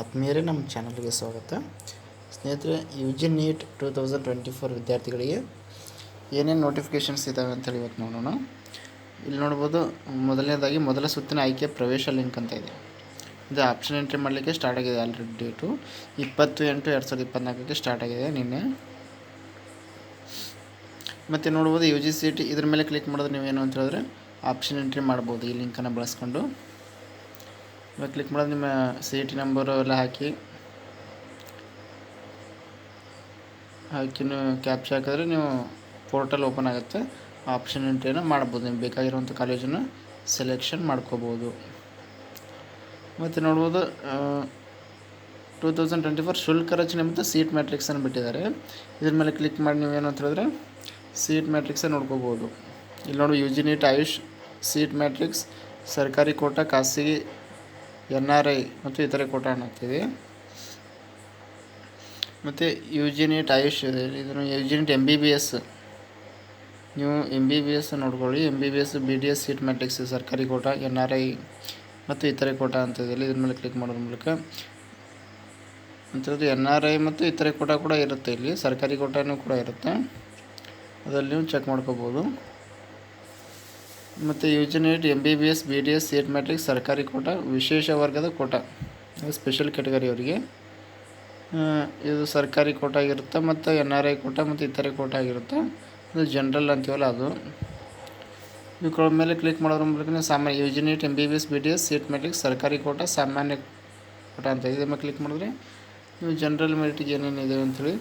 ಆತ್ಮೀಯರೇ, ನಮ್ಮ ಚಾನಲ್ಗೆ ಸ್ವಾಗತ. ಸ್ನೇಹಿತರೆ, ಯು ಜಿ ನೀಟ್ 2024 ವಿದ್ಯಾರ್ಥಿಗಳಿಗೆ ಏನೇನು ನೋಟಿಫಿಕೇಷನ್ಸ್ ಇದ್ದಾವೆ ಅಂತೇಳಿ ಇವತ್ತು ನೋಡೋಣ. ಇಲ್ಲಿ ನೋಡ್ಬೋದು, ಮೊದಲನೇದಾಗಿ ಮೊದಲ ಸುತ್ತಿನ ಆಯ್ಕೆ ಪ್ರವೇಶ ಲಿಂಕ್ ಅಂತ ಇದೆ. ಇದು ಆಪ್ಷನ್ ಎಂಟ್ರಿ ಮಾಡಲಿಕ್ಕೆ ಸ್ಟಾರ್ಟ್ ಆಗಿದೆ. ಆಲ್ರೆಡಿ ಡೇಟು 20/8/2024 ಸ್ಟಾರ್ಟ್ ಆಗಿದೆ ನಿನ್ನೆ. ಮತ್ತು ನೋಡ್ಬೋದು ಯು ಜಿ ಸಿ ಟಿ, ಇದ್ರ ಮೇಲೆ ಕ್ಲಿಕ್ ಮಾಡಿದ್ರೆ ನೀವೇನು ಅಂತ ಹೇಳಿದ್ರೆ ಆಪ್ಷನ್ ಎಂಟ್ರಿ ಮಾಡ್ಬೋದು ಈ ಲಿಂಕನ್ನು ಬಳಸ್ಕೊಂಡು. ಇವಾಗ ಕ್ಲಿಕ್ ಮಾಡೋದು ನಿಮ್ಮ ಸಿ ಇ ಟಿ ನಂಬರು ಎಲ್ಲ ಹಾಕಿ ನೀವು ಕ್ಯಾಪ್ಚರ್ ಹಾಕಿದ್ರೆ ನೀವು ಪೋರ್ಟಲ್ ಓಪನ್ ಆಗುತ್ತೆ. ಆಪ್ಷನ್ ಎಂಟ್ರಿಯನ್ನು ಮಾಡ್ಬೋದು. ನಿಮ್ಗೆ ಬೇಕಾಗಿರುವಂಥ ಕಾಲೇಜನ್ನು ಸೆಲೆಕ್ಷನ್ ಮಾಡ್ಕೋಬೋದು. ಮತ್ತು ನೋಡ್ಬೋದು 2024 ಶುಲ್ಕ ರಚನೆ ಮತ್ತು ಸೀಟ್ ಮ್ಯಾಟ್ರಿಕ್ಸನ್ನು ಬಿಟ್ಟಿದ್ದಾರೆ. ಇದ್ರ ಮೇಲೆ ಕ್ಲಿಕ್ ಮಾಡಿ ನೀವೇನು ಅಂತ ಹೇಳಿದ್ರೆ ಸೀಟ್ ಮ್ಯಾಟ್ರಿಕ್ಸನ್ನು ನೋಡ್ಕೋಬೋದು. ಇಲ್ಲಿ ನೋಡಿ, U G neat AYUSH seat matrix ಸರ್ಕಾರಿ ಕೋಟಾ, ಖಾಸಗಿ, NRI ಮತ್ತು ಇತರೆ ಕೋಟಾ ಅನ್ನುತ್ತಿದೆ. ಮತ್ತು ಯು ಜಿ ನೀಟ್ ಆಯುಷ್ ಇದೆ. ಇದನ್ನು ಯು ಜಿ ನೀಟ್ MBBS, ನೀವು MBBS ನೋಡ್ಕೊಳ್ಳಿ. MBBS BDS ಸೀಟ್ ಮ್ಯಾಟ್ರಿಕ್ಸ್ ಸರ್ಕಾರಿ ಕೋಟಾ, NRI ಮತ್ತು ಇತರೆ ಕೋಟಾ ಅಂತ ಇದೆ. ಇದ್ರ ಮೇಲೆ ಕ್ಲಿಕ್ ಮಾಡೋದ್ರ ಮೂಲಕ ಅಂಥದ್ದು NRI ಮತ್ತು ಇತರೆ ಕೋಟಾ ಕೂಡ ಇರುತ್ತೆ. ಇಲ್ಲಿ ಸರ್ಕಾರಿ ಕೋಟಾನೂ ಕೂಡ ಇರುತ್ತೆ, ಅದರಲ್ಲಿ ನೀವು ಚೆಕ್ ಮಾಡ್ಕೋಬೋದು. ಮತ್ತು U G neat MBBS BDS seat matrix ಸರ್ಕಾರಿ ಕೋಟಾ, ವಿಶೇಷ ವರ್ಗದ ಕೋಟಾ, ಸ್ಪೆಷಲ್ ಕ್ಯಾಟಗರಿ ಅವರಿಗೆ ಇದು ಸರ್ಕಾರಿ ಕೋಟಾ ಆಗಿರುತ್ತೆ. ಮತ್ತು NRI ಕೋಟಾ ಮತ್ತು ಇತರೆ ಕೋಟಾ ಆಗಿರುತ್ತೆ. ಇದು ಜನರಲ್ ಅಂತೀವಲ್ಲ ಅದು. ಇವುಗಳ ಮೇಲೆ ಕ್ಲಿಕ್ ಮಾಡೋದ್ರ ಮೂಲಕ ಸಾಮಾನ್ಯ U G neat MBBS BDS seat matrix ಸರ್ಕಾರಿ ಕೋಟಾ, ಸಾಮಾನ್ಯ ಕೋಟಾ ಅಂತ ಇದೆ. ಮೇಲೆ ಕ್ಲಿಕ್ ಮಾಡಿದ್ರೆ ನೀವು ಜನರಲ್ ಮೆರಿಟಿಗೆ ಏನೇನಿದೆ ಅಂಥೇಳಿ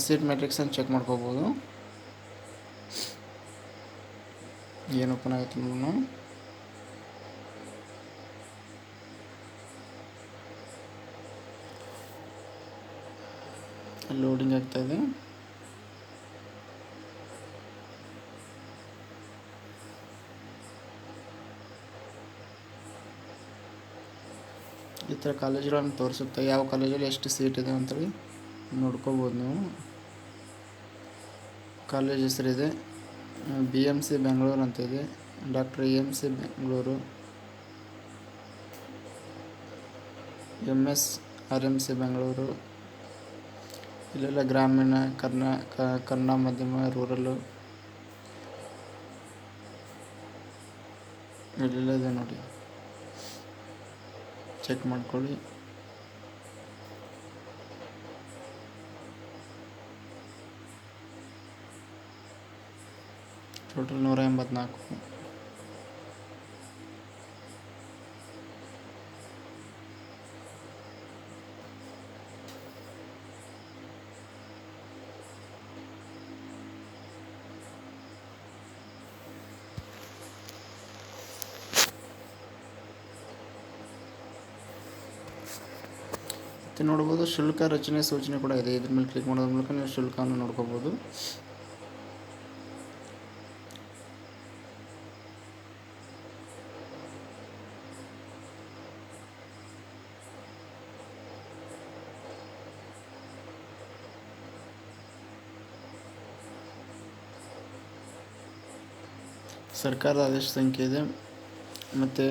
ಸೀಟ್ ಮ್ಯಾಟ್ರಿಕ್ಸನ್ನು ಚೆಕ್ ಮಾಡ್ಕೋಬೋದು. ಏನು ಓಪನ್ ಆಗುತ್ತೆ ನೋಡೋಣ. ಲೋಡಿಂಗ್ ಆಗ್ತಾಯಿದೆ. ಈ ಥರ ಕಾಲೇಜುಗಳನ್ನು ತೋರಿಸುತ್ತೆ, ಯಾವ ಕಾಲೇಜಲ್ಲಿ ಎಷ್ಟು ಸೀಟ್ ಇದೆ ಅಂತೇಳಿ ನೋಡ್ಕೋಬೋದು ನೀವು. ಕಾಲೇಜ್ ಹೆಸರಿದೆ BMC ಬೆಂಗಳೂರು ಅಂತ ಇದೆ, doctor EMC Bengaluru, MS RMC Bengaluru. ಇಲ್ಲೆಲ್ಲ ಗ್ರಾಮೀಣ, ಕನ್ನಡ ಮಾಧ್ಯಮ, ರೂರಲ್ಲು ಇಲ್ಲೆಲ್ಲ ಇದೆ ನೋಡಿ, ಚೆಕ್ ಮಾಡ್ಕೊಳ್ಳಿ. ಟೋಟಲ್ 184. ಮತ್ತು ನೋಡ್ಬೋದು ಶುಲ್ಕ ರಚನೆ ಸೂಚನೆ ಕೂಡ ಇದೆ. ಇದ್ರ ಮೇಲೆ ಕ್ಲಿಕ್ ಮಾಡೋದ್ರ ಮೂಲಕ ನೀವು ಶುಲ್ಕವನ್ನು ನೋಡ್ಕೋಬೋದು. ಸರ್ಕಾರದ ಆದೇಶ ಸಂಖ್ಯೆ ಇದೆ. ಮತ್ತು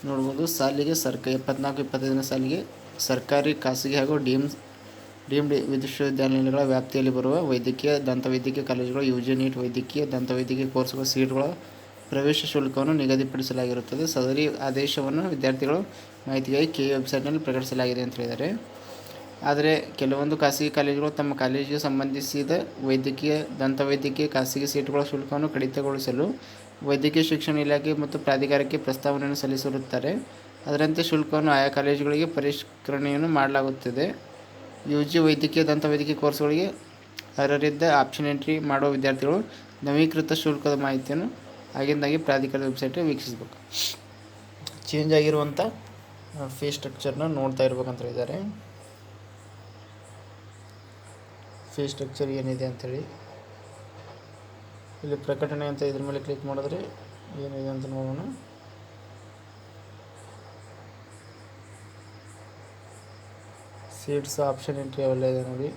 ನೋಡ್ಬೋದು ಸಾಲಿಗೆ 24-25ನೇ ಸಾಲಿಗೆ ಸರ್ಕಾರಿ, ಖಾಸಗಿ ಹಾಗೂ ಡೀಮ್ಡ್ ವಿಶ್ವವಿದ್ಯಾನಿಲಯಗಳ ವ್ಯಾಪ್ತಿಯಲ್ಲಿ ಬರುವ ವೈದ್ಯಕೀಯ, ದಂತವೈದ್ಯಕೀಯ ಕಾಲೇಜುಗಳು ಯು ಜಿ ನೀಟ್ ವೈದ್ಯಕೀಯ, ದಂತವೈದ್ಯಕೀಯ ಕೋರ್ಸ್ಗಳ ಸೀಟ್ಗಳ ಪ್ರವೇಶ ಶುಲ್ಕವನ್ನು ನಿಗದಿಪಡಿಸಲಾಗಿರುತ್ತದೆ. ಸದರಿ ಆದೇಶವನ್ನು ವಿದ್ಯಾರ್ಥಿಗಳು ಮಾಹಿತಿಗಾಗಿ KU ವೆಬ್ಸೈಟ್ನಲ್ಲಿ ಪ್ರಕಟಿಸಲಾಗಿದೆ ಅಂತ ಹೇಳಿದ್ದಾರೆ. ಆದರೆ ಕೆಲವೊಂದು ಖಾಸಗಿ ಕಾಲೇಜುಗಳು ತಮ್ಮ ಕಾಲೇಜಿಗೆ ಸಂಬಂಧಿಸಿದ ವೈದ್ಯಕೀಯ, ದಂತವೈದ್ಯಕೀಯ ಖಾಸಗಿ ಸೀಟುಗಳ ಶುಲ್ಕವನ್ನು ಕಡಿತಗೊಳಿಸಲು ವೈದ್ಯಕೀಯ ಶಿಕ್ಷಣ ಇಲಾಖೆ ಮತ್ತು ಪ್ರಾಧಿಕಾರಕ್ಕೆ ಪ್ರಸ್ತಾವನೆಯನ್ನು ಸಲ್ಲಿಸಿರುತ್ತಾರೆ. ಅದರಂತೆ ಶುಲ್ಕವನ್ನು ಆಯಾ ಕಾಲೇಜುಗಳಿಗೆ ಪರಿಷ್ಕರಣೆಯನ್ನು ಮಾಡಲಾಗುತ್ತದೆ. UG ವೈದ್ಯಕೀಯ, ದಂತವೈದ್ಯಕೀಯ ಕೋರ್ಸ್ಗಳಿಗೆ ಅರ್ಹರಿದ್ದ ಆಪ್ಷನ್ ಎಂಟ್ರಿ ಮಾಡುವ ವಿದ್ಯಾರ್ಥಿಗಳು ನವೀಕೃತ ಶುಲ್ಕದ ಮಾಹಿತಿಯನ್ನು ಆಗಿಂದಾಗೆ ಪ್ರಾಧಿಕಾರದ ವೆಬ್ಸೈಟ್ ವೀಕ್ಷಿಸಬೇಕು. ಚೇಂಜ್ ಆಗಿರುವಂಥ ಫೀ ಸ್ಟ್ರಕ್ಚರ್ನ ನೋಡ್ತಾ ಇರ್ಬೇಕಂತ ಹೇಳಿದ್ದಾರೆ. ಫೀ ಸ್ಟ್ರಕ್ಚರ್ ಏನಿದೆ ಅಂಥೇಳಿ ಇಲ್ಲಿ ಪ್ರಕಟಣೆ ಅಂತ ಇದ್ರ ಮೇಲೆ ಕ್ಲಿಕ್ ಮಾಡಿದ್ರೆ ಏನಿದೆ ಅಂತ ನೋಡೋಣ. ಸೀಟ್ಸ್ ಆಪ್ಷನ್ ಎಂಟ್ರಿ ಅವೆಲ್ಲ ಇದೆ ನೋಡಿ.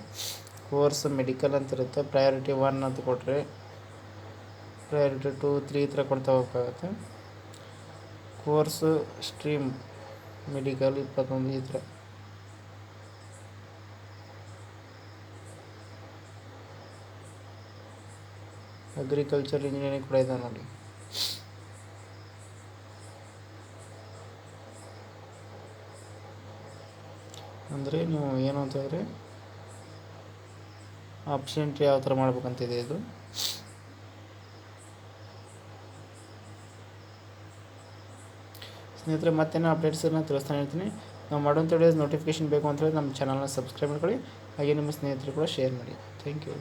ಕೋರ್ಸ್ ಮೆಡಿಕಲ್ ಅಂತ ಇರುತ್ತೆ. ಪ್ರಯಾರಿಟಿ 1 ಅಂತ ಕೊಟ್ಟರೆ ಪ್ರಯಾರಿಟಿ 2, 3 ಈ ಥರ ಕೊಡ್ತಾ ಹೋಗ್ಬೇಕಾಗತ್ತೆ. ಕೋರ್ಸು ಸ್ಟ್ರೀಮ್ ಮೆಡಿಕಲ್ 21 ಈ ಥರ. ಅಗ್ರಿಕಲ್ಚರ್ ಇಂಜಿನಿಯರಿಂಗ್ ಕೂಡ ಇದೆ ನೋಡಿ. ಅಂದರೆ ನೀವು ಏನು ಅಂತಂದರೆ ಆಪ್ಷನ್ ಎಂಟ್ರಿ ಯಾವ ಥರ ಮಾಡ್ಬೇಕಂತಿದೆ ಇದು. ಸ್ನೇಹಿತರೆ ಮತ್ತೇನೋ ಅಪ್ಡೇಟ್ಸನ್ನು ತಿಳಿಸ್ತಾನೆ ಇರ್ತೀನಿ. ನಾವು ಮಾಡೋಂಥ ವಿಡಿಯೋಸ್ ನೋಟಿಫಿಕೇಶನ್ ಬೇಕು ಅಂತ ಹೇಳಿ ನಮ್ಮ ಚಾನಲ್ನ ಸಬ್ಸ್ಕ್ರೈಬ್ ಮಾಡ್ಕೊಳ್ಳಿ. ಹಾಗೆ ನಿಮ್ಮ ಸ್ನೇಹಿತರು ಕೂಡ ಶೇರ್ ಮಾಡಿ. Thank you.